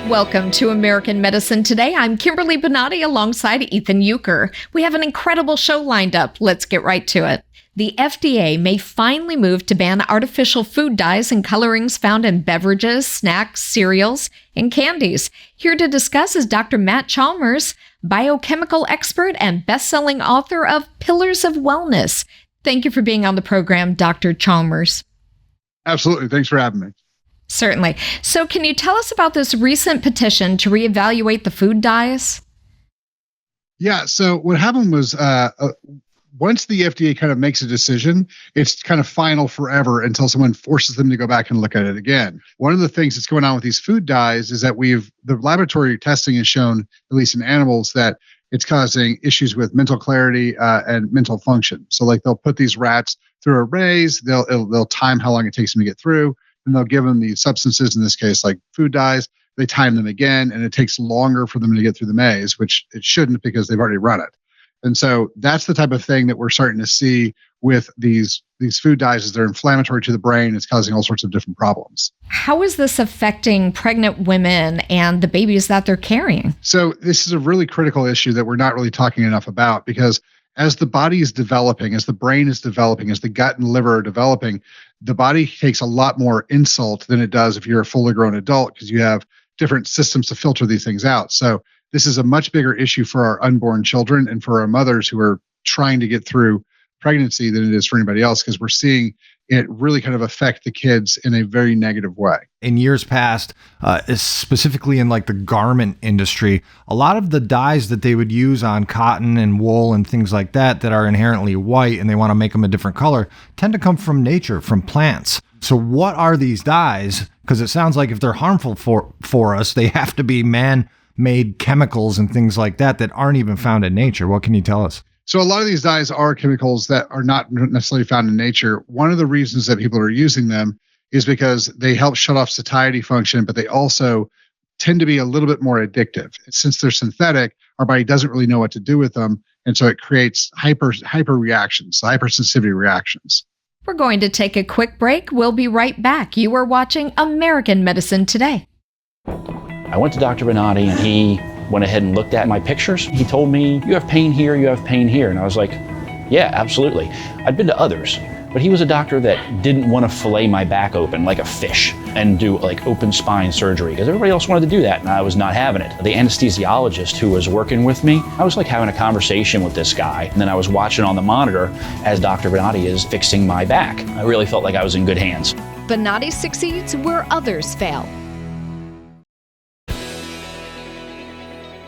Welcome to American Medicine Today. I'm Kimberly Bonati alongside Ethan Youker. We have an incredible show lined up. Let's get right to it. The FDA may finally move to ban artificial food dyes and colorings found in beverages, snacks, cereals, and candies. Here to discuss is Dr. Matt Chalmers, biochemical expert and best-selling author of Pillars of Wellness. Thank you for being on the program, Dr. Chalmers. Absolutely. Thanks for having me. Certainly. So can you tell us about this recent petition to reevaluate the food dyes? Yeah. So what happened was once the FDA kind of makes a decision, it's kind of final forever until someone forces them to go back and look at it again. One of the things that's going on with these food dyes is that the laboratory testing has shown, at least in animals, that it's causing issues with mental clarity and mental function. So like they'll put these rats through a maze, they'll time how long it takes them to get through, and they'll give them these substances, in this case, like food dyes. They time them again, and it takes longer for them to get through the maze, which it shouldn't because they've already run it. And so that's the type of thing that we're starting to see with these food dyes is they're inflammatory to the brain. It's causing all sorts of different problems. How is this affecting pregnant women and the babies that they're carrying? So this is a really critical issue that we're not really talking enough about, because as the body is developing, as the brain is developing, as the gut and liver are developing, the body takes a lot more insult than it does if you're a fully grown adult, because you have different systems to filter these things out. So this is a much bigger issue for our unborn children and for our mothers who are trying to get through pregnancy than it is for anybody else, because we're seeing it really kind of affect the kids in a very negative way. In years past, specifically in like the garment industry, a lot of the dyes that they would use on cotton and wool and things like that are inherently white and they want to make them a different color tend to come from nature, from plants. So what are these dyes? Because it sounds like if they're harmful for us, they have to be man-made chemicals and things like that aren't even found in nature. What can you tell us? So a lot of these dyes are chemicals that are not necessarily found in nature. One of the reasons that people are using them is because they help shut off satiety function, but they also tend to be a little bit more addictive. Since they're synthetic, our body doesn't really know what to do with them. And so it creates hyper reactions, hypersensitivity reactions. We're going to take a quick break. We'll be right back. You are watching American Medicine Today. I went to Dr. Bonati and he went ahead and looked at my pictures. He told me, you have pain here, you have pain here. And I was like, yeah, absolutely. I'd been to others, but he was a doctor that didn't want to fillet my back open like a fish and do like open spine surgery, because everybody else wanted to do that and I was not having it. The anesthesiologist who was working with me, I was like having a conversation with this guy, and then I was watching on the monitor as Dr. Bonati is fixing my back. I really felt like I was in good hands. Bonati succeeds where others fail.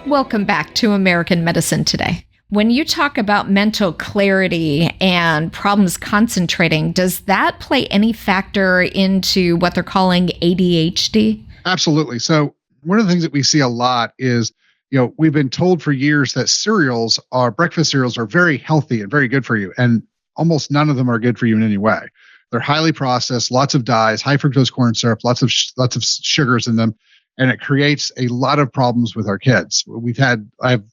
Welcome back to American Medicine Today. When you talk about mental clarity and problems concentrating, does that play any factor into what they're calling ADHD? Absolutely. So one of the things that we see a lot is, we've been told for years that breakfast cereals are very healthy and very good for you. And almost none of them are good for you in any way. They're highly processed, lots of dyes, high fructose corn syrup, lots of sugars in them. And it creates a lot of problems with our kids. We've had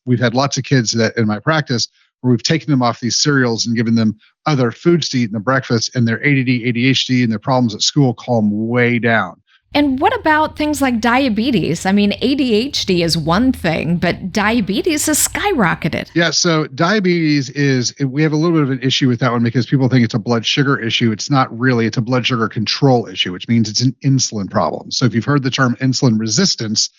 lots of kids that in my practice where we've taken them off these cereals and given them other foods to eat in the breakfast, and their ADD, ADHD, and their problems at school calm way down. And what about things like diabetes? I mean, ADHD is one thing, but diabetes has skyrocketed. Yeah, so diabetes we have a little bit of an issue with that one because people think it's a blood sugar issue. It's not really. It's a blood sugar control issue, which means it's an insulin problem. So if you've heard the term insulin resistance,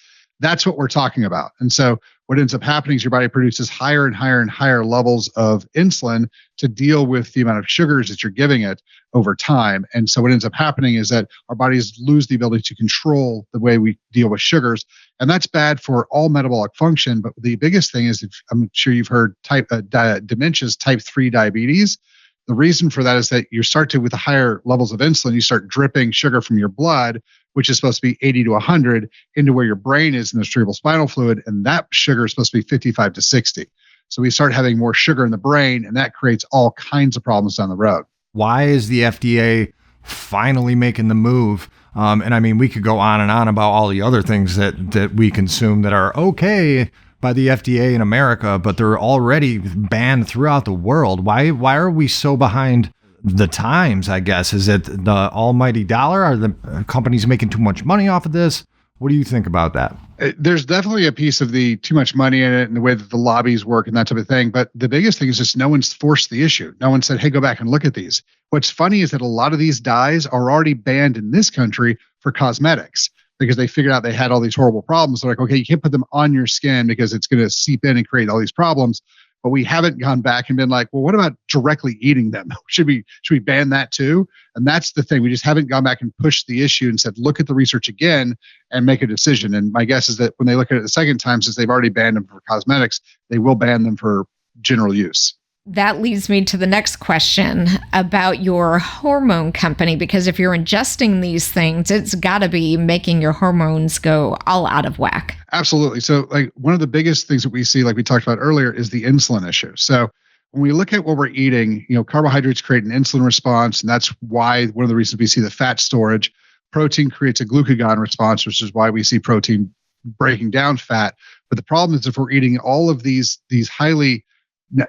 that's what we're talking about. And so what ends up happening is your body produces higher and higher and higher levels of insulin to deal with the amount of sugars that you're giving it over time. And so what ends up happening is that our bodies lose the ability to control the way we deal with sugars. And that's bad for all metabolic function. But the biggest thing is, I'm sure you've heard dementia's type 3 diabetes. The reason for that is that you start with the higher levels of insulin, you start dripping sugar from your blood, which is supposed to be 80 to 100, into where your brain is in the cerebral spinal fluid. And that sugar is supposed to be 55 to 60. So we start having more sugar in the brain, and that creates all kinds of problems down the road. Why is the FDA finally making the move? And I mean, we could go on and on about all the other things that we consume that are okay by the FDA in America, but they're already banned throughout the world. Why are we so behind the times, I guess? Is it the almighty dollar? Are the companies making too much money off of this? What do you think about that? There's definitely a piece of the too much money in it and the way that the lobbies work and that type of thing. But the biggest thing is just no one's forced the issue. No one said, hey, go back and look at these. What's funny is that a lot of these dyes are already banned in this country for cosmetics because they figured out they had all these horrible problems. They're like, okay, you can't put them on your skin because it's going to seep in and create all these problems. But we haven't gone back and been like, well, what about directly eating them? Should we ban that too? And that's the thing. We just haven't gone back and pushed the issue and said, look at the research again and make a decision. And my guess is that when they look at it the second time, since they've already banned them for cosmetics, they will ban them for general use. That leads me to the next question about your hormone company, because if you're ingesting these things, it's got to be making your hormones go all out of whack. Absolutely. So like one of the biggest things that we see, like we talked about earlier, is the insulin issue. So when we look at what we're eating, carbohydrates create an insulin response, and that's why one of the reasons we see the fat storage. Protein creates a glucagon response, which is why we see protein breaking down fat. But the problem is if we're eating all of these highly,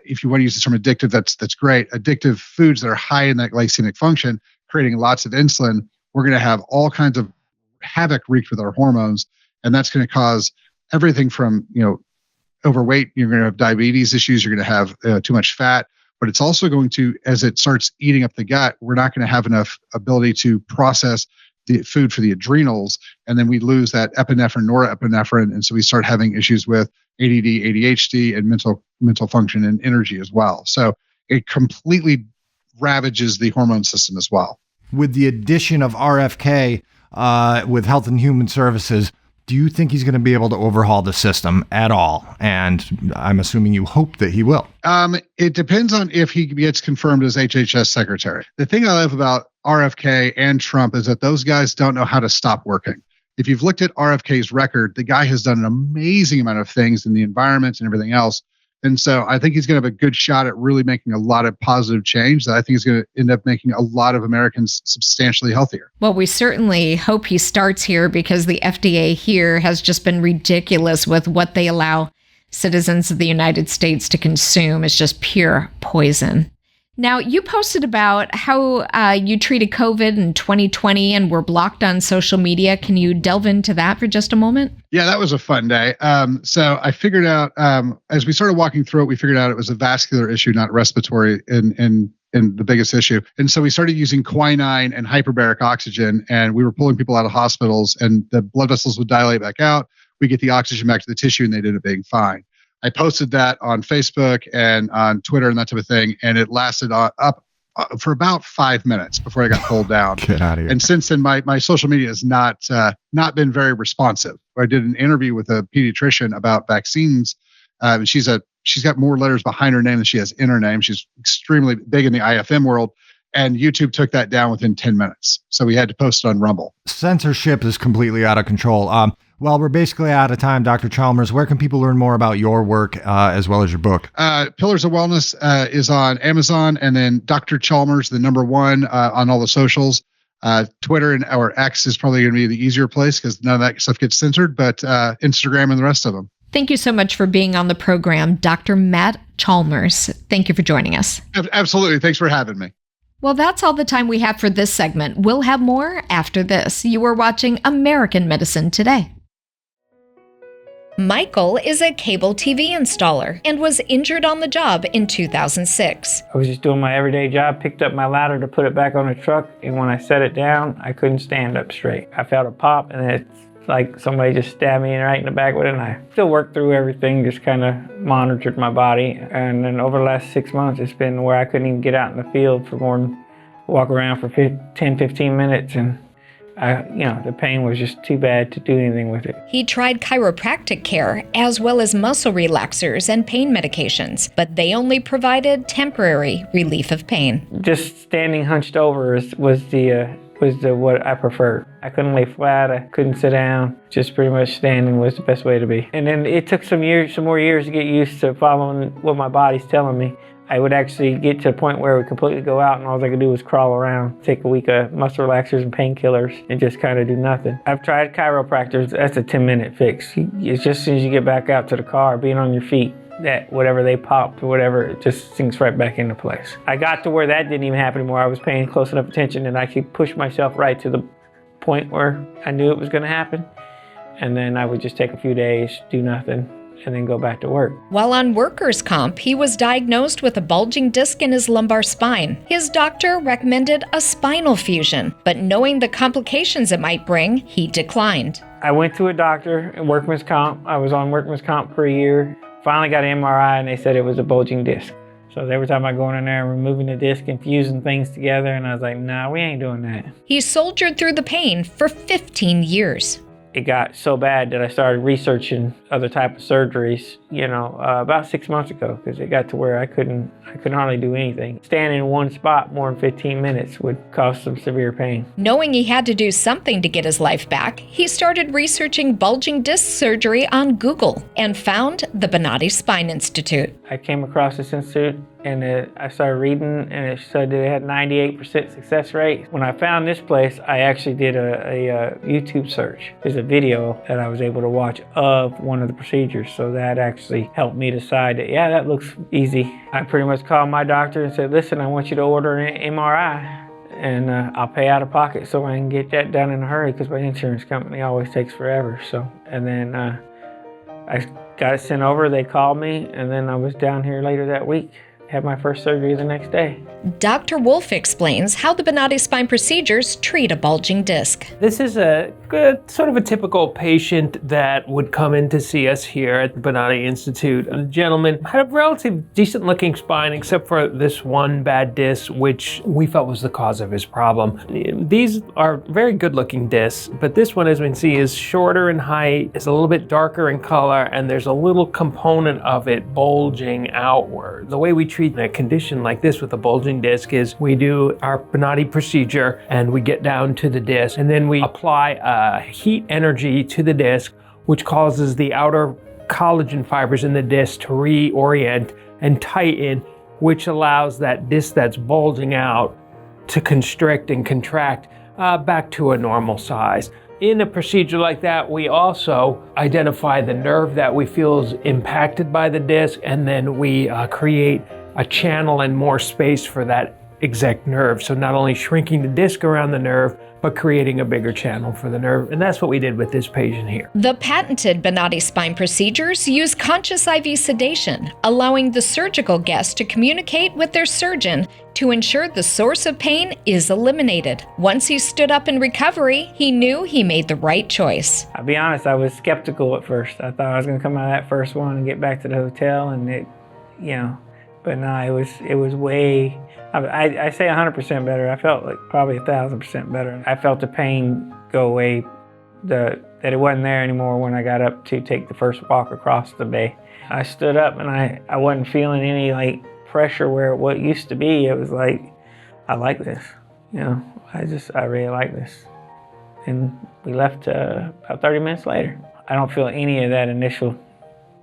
if you want to use the term addictive, that's great. Addictive foods that are high in that glycemic function, creating lots of insulin, we're going to have all kinds of havoc wreaked with our hormones. And that's going to cause everything from, overweight. You're going to have diabetes issues. You're going to have too much fat. But it's also going to, as it starts eating up the gut, we're not going to have enough ability to process the food for the adrenals. And then we lose that epinephrine, norepinephrine. And so we start having issues with ADD, ADHD, and mental function and energy as well. So it completely ravages the hormone system as well. With the addition of RFK with Health and Human Services, do you think he's going to be able to overhaul the system at all? And I'm assuming you hope that he will. It depends on if he gets confirmed as HHS secretary. The thing I love about RFK and Trump is that those guys don't know how to stop working. If you've looked at RFK's record, the guy has done an amazing amount of things in the environment and everything else. And so I think he's going to have a good shot at really making a lot of positive change that I think is going to end up making a lot of Americans substantially healthier. Well, we certainly hope he starts here because the FDA here has just been ridiculous with what they allow citizens of the United States to consume. It's just pure poison. Now, you posted about how you treated COVID in 2020 and were blocked on social media. Can you delve into that for just a moment? Yeah, that was a fun day. So I figured out, as we started walking through it, we figured out it was a vascular issue, not respiratory in the biggest issue. And so we started using quinine and hyperbaric oxygen, and we were pulling people out of hospitals, and the blood vessels would dilate back out. We get the oxygen back to the tissue, and they ended up being fine. I posted that on Facebook and on Twitter and that type of thing, and it lasted up for about 5 minutes before I got pulled down. Get out of here. And since then, my social media has not been very responsive. I did an interview with a pediatrician about vaccines. She's got more letters behind her name than she has in her name. She's extremely big in the IFM world. And YouTube took that down within 10 minutes. So we had to post it on Rumble. Censorship is completely out of control. Well, we're basically out of time, Dr. Chalmers. Where can people learn more about your work as well as your book? Pillars of Wellness is on Amazon, and then Dr. Chalmers, the number one on all the socials. Twitter or X is probably going to be the easier place because none of that stuff gets censored, but Instagram and the rest of them. Thank you so much for being on the program, Dr. Matt Chalmers. Thank you for joining us. Absolutely. Thanks for having me. Well, that's all the time we have for this segment. We'll have more after this. You are watching American Medicine Today. Michael is a cable TV installer and was injured on the job in 2006. I was just doing my everyday job, picked up my ladder to put it back on the truck, and when I set it down, I couldn't stand up straight. I felt a pop, and it's like somebody just stabbed me right in the back with a knife. Still worked through everything, just kind of monitored my body, and then over the last 6 months, it's been where I couldn't even get out in the field for more than walk around for 10, 15 minutes, and the pain was just too bad to do anything with it. He tried chiropractic care as well as muscle relaxers and pain medications, but they only provided temporary relief of pain. Just standing hunched over was what I preferred. I couldn't lay flat, I couldn't sit down. Just pretty much standing was the best way to be. And then it took some more years to get used to following what my body's telling me. I would actually get to a point where I would completely go out and all I could do was crawl around, take a week of muscle relaxers and painkillers and just kind of do nothing. I've tried chiropractors. That's a 10-minute fix. It's just as soon as you get back out to the car, being on your feet, that whatever they popped or whatever, it just sinks right back into place. I got to where that didn't even happen anymore. I was paying close enough attention and I could push myself right to the point where I knew it was going to happen. and then I would just take a few days, do nothing, and then go back to work. While on workers' comp, he was diagnosed with a bulging disc in his lumbar spine. His doctor recommended a spinal fusion, but knowing the complications it might bring, he declined. I went to a doctor in workman's comp. I was on workman's comp for a year. Finally got an MRI and they said it was a bulging disc. So they were talking about going in there and removing the disc and fusing things together, and I was like, nah, we ain't doing that. He soldiered through the pain for 15 years. It got so bad that I started researching other type of surgeries, about 6 months ago, because it got to where I couldn't hardly do anything. Standing in one spot more than 15 minutes would cause some severe pain. Knowing he had to do something to get his life back, he started researching bulging disc surgery on Google and found the Bonati Spine Institute. I came across this institute and I started reading, and it said that it had 98% success rate. When I found this place, I actually did a YouTube search. There's a video that I was able to watch of one of the procedures, so that actually helped me decide that, yeah, that looks easy. I pretty much called my doctor and said, listen, I want you to order an MRI, and I'll pay out of pocket so I can get that done in a hurry, because my insurance company always takes forever. And then I got it sent over, they called me, and then I was down here later that week. Had my first surgery the next day. Dr. Wolf explains how the Bonati Spine Procedures treat a bulging disc. This is a good, sort of a typical patient that would come in to see us here at the Bonati Institute. A gentleman had a relatively decent looking spine except for this one bad disc, which we felt was the cause of his problem. These are very good looking discs, but this one, as we can see, is shorter in height, is a little bit darker in color, and there's a little component of it bulging outward. The way we treat a condition like this with a bulging disc is we do our Bonati procedure and we get down to the disc, and then we apply heat energy to the disc, which causes the outer collagen fibers in the disc to reorient and tighten, which allows that disc that's bulging out to constrict and contract back to a normal size. In a procedure like that, we also identify the nerve that we feel is impacted by the disc, and then we create a channel and more space for that exact nerve. So not only shrinking the disc around the nerve, but creating a bigger channel for the nerve. And that's what we did with this patient here. The patented Bonati Spine Procedures use conscious IV sedation, allowing the surgical guest to communicate with their surgeon to ensure the source of pain is eliminated. Once he stood up in recovery, he knew he made the right choice. I'll be honest, I was skeptical at first. I thought I was gonna come out of that first one and get back to the hotel and but no, it was way, I say 100% better. I felt like probably 1,000% better. I felt the pain go away, that it wasn't there anymore when I got up to take the first walk across the bay. I stood up and I wasn't feeling any pressure where what used to be. It was like, I like this, I really like this. And we left about 30 minutes later. I don't feel any of that initial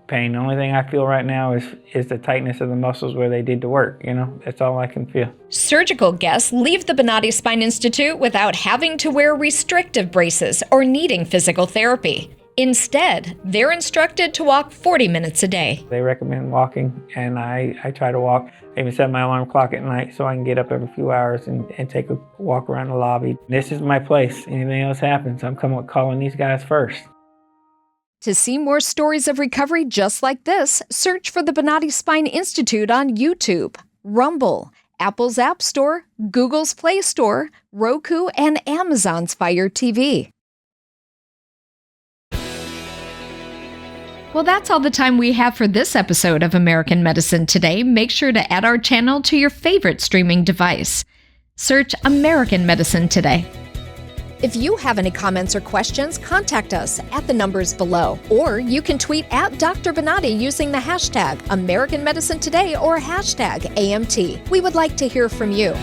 pain. The only thing I feel right now is the tightness of the muscles where they did the work. That's all I can feel. Surgical guests leave the Bonati Spine Institute without having to wear restrictive braces or needing physical therapy. Instead, they're instructed to walk 40 minutes a day. They recommend walking, and I try to walk. I even set my alarm clock at night so I can get up every few hours and take a walk around the lobby. This is my place. Anything else happens, I'm calling these guys first. To see more stories of recovery just like this, search for the Bonati Spine Institute on YouTube, Rumble, Apple's App Store, Google's Play Store, Roku, and Amazon's Fire TV. Well, that's all the time we have for this episode of American Medicine Today. Make sure to add our channel to your favorite streaming device. Search American Medicine Today. If you have any comments or questions, contact us at the numbers below. Or you can tweet at Dr. Bonati using the hashtag American Medicine Today or hashtag AMT. We would like to hear from you.